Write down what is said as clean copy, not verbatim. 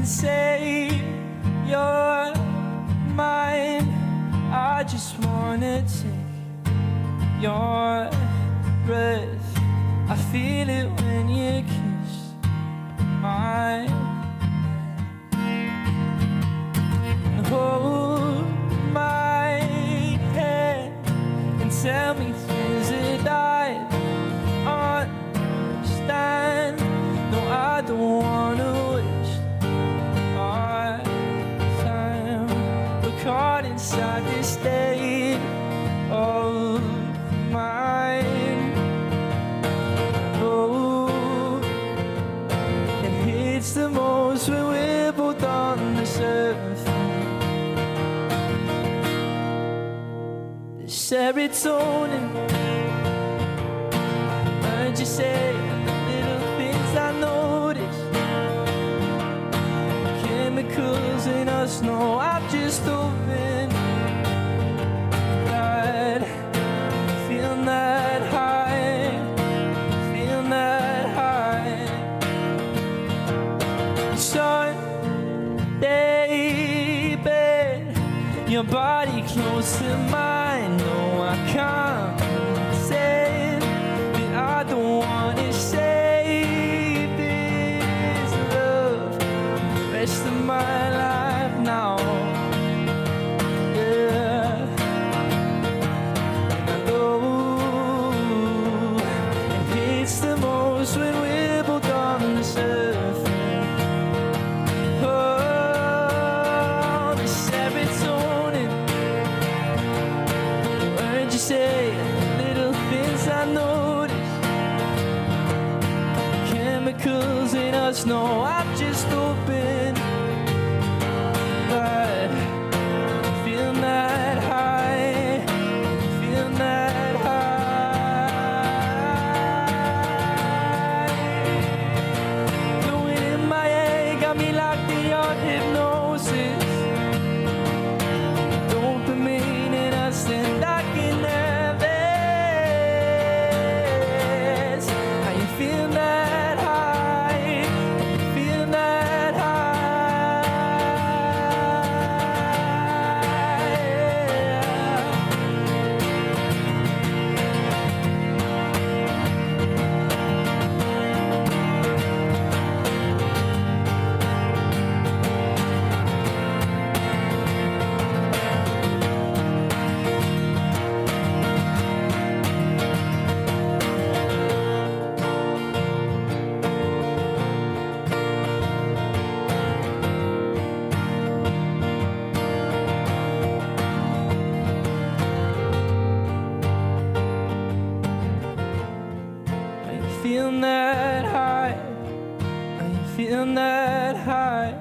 and say you're mine. I just wanna take your breath. I feel it when you kiss my and hold my hand and tell me things that I don't understand. No, I don't wanna waste our time. We're caught inside this state of mind. Oh, it hits the most when we're both on the surface. The serotonin, heard you say the little things I notice. Chemicals in us, no, I've just opened that, feeling that high, feeling that high. Sunday bed, your body close to mine. No, I can't say that I don't wanna save this love the rest of my life now. Yeah, and I know it hits the most when we're both on the surface. Oh, the serotonin, heard you say little things I notice. Chemicals in us, no, I've just opened that, feeling that high, feeling that high. Blowing in my head, got me locked in your hypnosis. Dopamine in us and I can nervous. How you feel that high? Feel that feeling that high? Are you feeling that high?